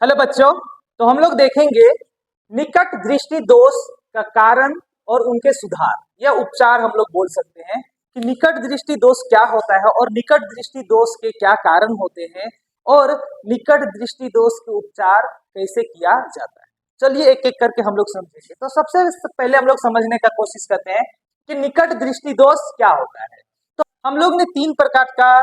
Hello बच्चों। तो हम लोग देखेंगे निकट दृष्टि दोष का कारण और उनके सुधार या उपचार। हम लोग बोल सकते हैं कि निकट दृष्टि दोष क्या होता है और निकट दृष्टि दोष के क्या कारण होते हैं और निकट दृष्टि दोष के उपचार कैसे किया जाता है। चलिए एक एक करके हम लोग समझेंगे। तो सबसे पहले हम लोग समझने का कोशिश करते हैं कि निकट दृष्टि दोष क्या होता है। तो हम लोग ने तीन प्रकार का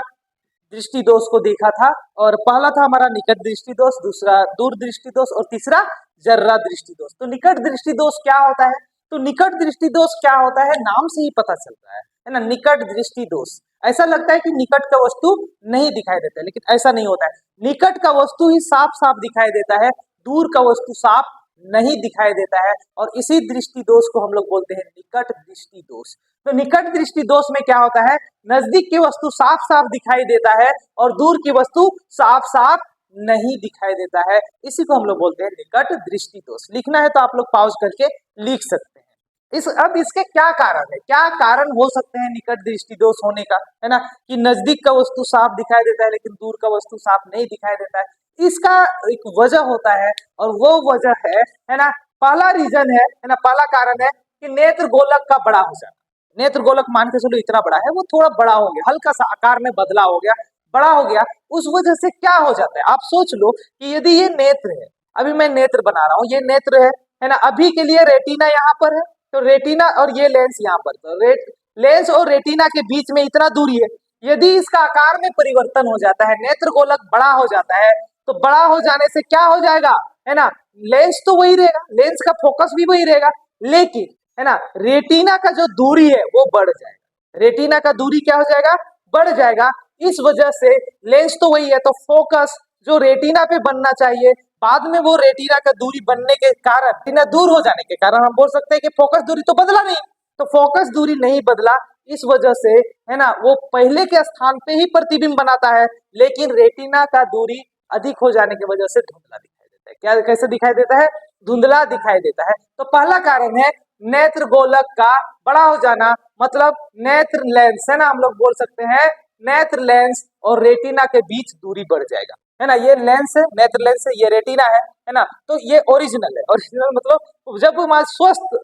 दृष्टि दोष को देखा था और पहला था हमारा निकट दृष्टि दोष, दूसरा दूर दृष्टि दोष और तीसरा जर्रा दृष्टि दोष। तो निकट दृष्टि दोष क्या होता है? तो निकट दृष्टि दोष क्या होता है नाम से ही पता चलता है ना। निकट दृष्टि दोष ऐसा लगता है कि निकट का वस्तु नहीं दिखाई देता है, लेकिन ऐसा नहीं होता है। निकट का वस्तु ही साफ साफ दिखाई देता है, दूर का वस्तु साफ नहीं दिखाई देता है और इसी दृष्टि दोष को हम लोग बोलते हैं निकट दृष्टि दोष। तो निकट दृष्टि दोष में क्या होता है, नजदीक की वस्तु साफ साफ दिखाई देता है और दूर की वस्तु साफ साफ नहीं दिखाई देता है। इसी को हम लोग बोलते हैं निकट दृष्टि दोष। लिखना है तो आप लोग पॉज करके लिख सकते हैं। अब इसके क्या कारण है, क्या कारण हो सकते हैं निकट दृष्टि दोष होने का, है ना। कि नजदीक का वस्तु साफ दिखाई देता है लेकिन दूर का वस्तु साफ नहीं दिखाई देता है। इसका एक वजह होता है और वो वजह है ना, पहला रीजन है ना, पहला कारण है कि नेत्र गोलक का बड़ा हो जाना। नेत्र गोलक मान के चलो इतना बड़ा है, वो थोड़ा बड़ा हो गया, हल्का सा आकार में बदलाव हो गया, बड़ा हो गया। उस वजह से क्या हो जाता है, आप सोच लो कि यदि ये नेत्र है, अभी मैं नेत्र बना रहा हूँ, ये नेत्र है ना। अभी के लिए रेटिना यहाँ पर है, तो रेटिना और ये लेंस यहाँ पर, तो लेंस और रेटिना के बीच में इतना दूरी है। यदि इसका आकार में परिवर्तन हो जाता है, नेत्र गोलक बड़ा हो जाता है, तो बड़ा हो जाने से क्या हो जाएगा, है ना, लेंस तो वही रहेगा, लेंस का फोकस भी वही रहेगा, लेकिन है ना रेटिना का जो दूरी है वो बढ़ जाएगा। रेटिना का दूरी क्या हो जाएगा, बढ़ जाएगा। इस वजह से लेंस तो वही है, तो फोकस जो रेटिना पे बनना चाहिए, बाद में वो रेटिना का दूरी बनने के कारण, रेटिना दूर हो जाने के कारण हम बोल सकते हैं कि फोकस दूरी तो बदला नहीं। तो फोकस दूरी नहीं बदला, इस वजह से है ना वो पहले के स्थान पे ही प्रतिबिंब बनाता है, लेकिन रेटिना का दूरी अधिक हो जाने की वजह से धुंधला दिखाई देता है। क्या कैसे दिखाई देता है, धुंधला दिखाई देता है। तो पहला कारण है नेत्र गोलक का बड़ा हो जाना, मतलब नेत्र लेंस, है ना, हम लोग बोल सकते हैं नेत्र लेंस और रेटिना के बीच दूरी बढ़ जाएगा, है ना। ये लेंस है, नेत्र लेंस है, ये रेटिना है ना। तो ये ओरिजिनल है। ओरिजिनल मतलब जब हमारा स्वस्थ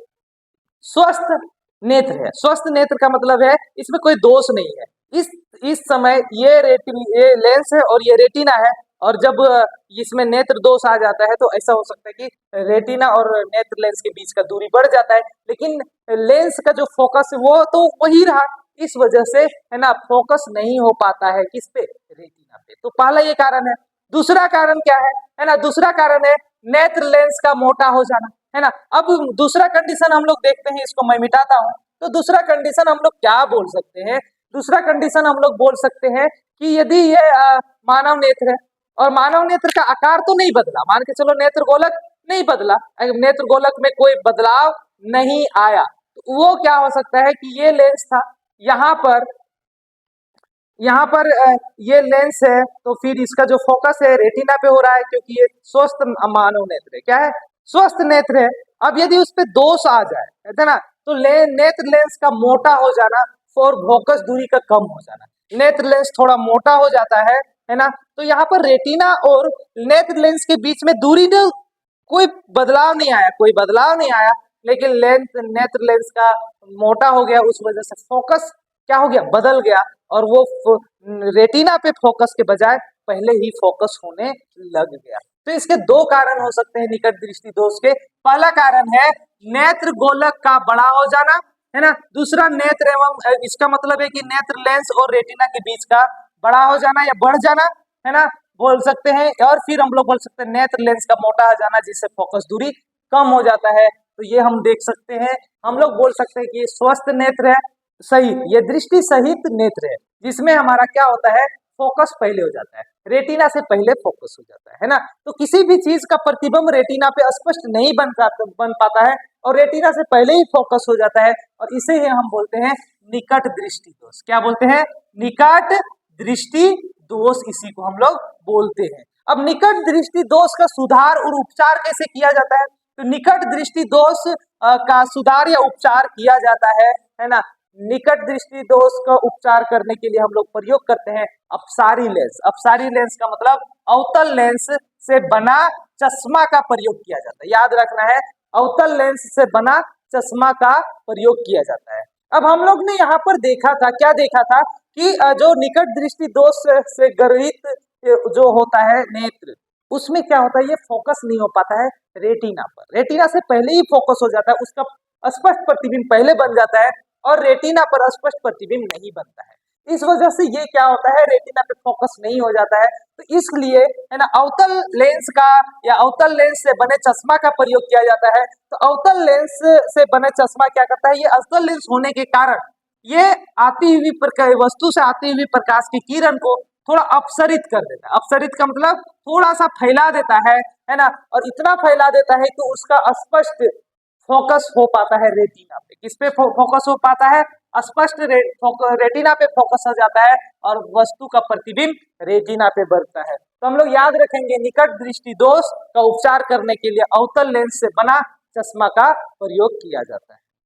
स्वस्थ नेत्र है, स्वस्थ नेत्र का मतलब है इसमें कोई दोष नहीं है। इस समय ये लेंस है और ये रेटिना है, और जब इसमें नेत्र दोष आ जाता है तो ऐसा हो सकता है कि रेटिना और नेत्र लेंस के बीच का दूरी बढ़ जाता है, लेकिन लेंस का जो फोकस है वो तो वही रहा। इस वजह से है ना फोकस नहीं हो पाता है किस पे, रेटिना पे। तो पहला ये कारण है। दूसरा कारण क्या है ना, दूसरा कारण है नेत्र लेंस का मोटा हो जाना, है ना। अब दूसरा कंडीशन हम लोग देखते हैं, इसको मैं मिटाता हूं। तो दूसरा कंडीशन हम लोग क्या बोल सकते हैं, दूसरा कंडीशन हम लोग बोल सकते हैं कि यदि ये मानव नेत्र है और मानव नेत्र का आकार तो नहीं बदला, मान के चलो नेत्र गोलक नहीं बदला, नेत्र गोलक में कोई बदलाव नहीं आया, तो वो क्या हो सकता है कि ये लेंस था, यहाँ पर ये लेंस है, तो फिर इसका जो फोकस है रेटिना पे हो रहा है, क्योंकि ये स्वस्थ मानव नेत्र है। क्या है, स्वस्थ नेत्र है। अब यदि उस पे दोष आ जाए, है ना, तो नेत्र लेंस का मोटा हो जाना और फोकस दूरी का कम हो जाना, नेत्र लेंस थोड़ा मोटा हो जाता है ना। तो यहाँ पर रेटिना और नेत्र लेंस के बीच में दूरी में कोई बदलाव नहीं आया, कोई बदलाव नहीं आया, लेकिन नेत्र लेंस का मोटा हो गया, उस वजह से फोकस क्या हो गया, बदल गया, और वो रेटिना पे फोकस के बजाय पहले ही फोकस होने लग गया। तो इसके दो कारण हो सकते हैं निकट दृष्टि दोष के। पहला कारण है नेत्र गोलक का बड़ा हो जाना, है ना। दूसरा नेत्र एवं इसका मतलब है कि नेत्र लेंस और रेटिना के बीच का बड़ा हो जाना या बढ़ जाना, है ना, बोल सकते हैं। और फिर हम लोग बोल सकते हैं नेत्र लेंस का मोटा हो जाना, जिससे फोकस दूरी कम हो जाता है। तो ये हम देख सकते हैं, हम लोग बोल सकते हैं कि स्वस्थ नेत्र है, सहित ये दृष्टि सहित नेत्र है, जिसमें हमारा क्या होता है, फोकस पहले हो जाता है, रेटिना से पहले फोकस हो जाता है ना। तो किसी भी चीज का प्रतिबिंब रेटिना पे स्पष्ट नहीं बन पाता है, और रेटिना से पहले ही फोकस हो जाता है, और इसे ही हम बोलते हैं निकट दृष्टि दोष। क्या बोलते हैं, निकट दृष्टि दोष, इसी को हम लोग बोलते हैं। अब निकट दृष्टि दोष का सुधार और उपचार कैसे किया जाता है, तो निकट दृष्टि दोष का सुधार या उपचार किया जाता है ना, निकट दृष्टि दोष का उपचार करने के लिए हम लोग प्रयोग करते हैं अपसारी लेंस। अपसारी लेंस का मतलब अवतल लेंस से बना चश्मा का प्रयोग किया जाता है। याद रखना है, अवतल लेंस से बना चश्मा का प्रयोग किया जाता है। अब हम लोग ने यहाँ पर देखा था, क्या देखा था कि जो निकट दृष्टि दोष से ग्रहित जो होता है नेत्र, उसमें क्या होता है, ये फोकस नहीं हो पाता है रेटिना पर। रेटिना से पहले ही फोकस हो जाता है, उसका स्पष्ट प्रतिबिंब पहले बन जाता है और रेटिना पर स्पष्ट प्रतिबिंब नहीं बनता है। इस वजह से ये क्या होता है, रेटिना पे फोकस नहीं हो जाता है। तो इसलिए है ना, अवतल लेंस का या अवतल लेंस से बने चश्मा का प्रयोग किया जाता है। तो अवतल लेंस से बने चश्मा क्या करता है, ये अवतल लेंस होने के कारण ये आती हुई प्रकाश, वस्तु से आती हुई प्रकाश की किरण को थोड़ा अपसरित कर देता है। अपसरित का मतलब थोड़ा सा फैला देता है ना, और इतना फैला देता है कि उसका स्पष्ट फोकस हो पाता है रेटिना पे। किस पे फोकस हो पाता है, स्पष्ट रेटिना पे फोकस हो जाता है और वस्तु का प्रतिबिंब रेटिना पे बढ़ता है। तो हम लोग याद रखेंगे, निकट दृष्टि दोष का उपचार करने के लिए अवतल लेंस से बना चश्मा का प्रयोग किया जाता है।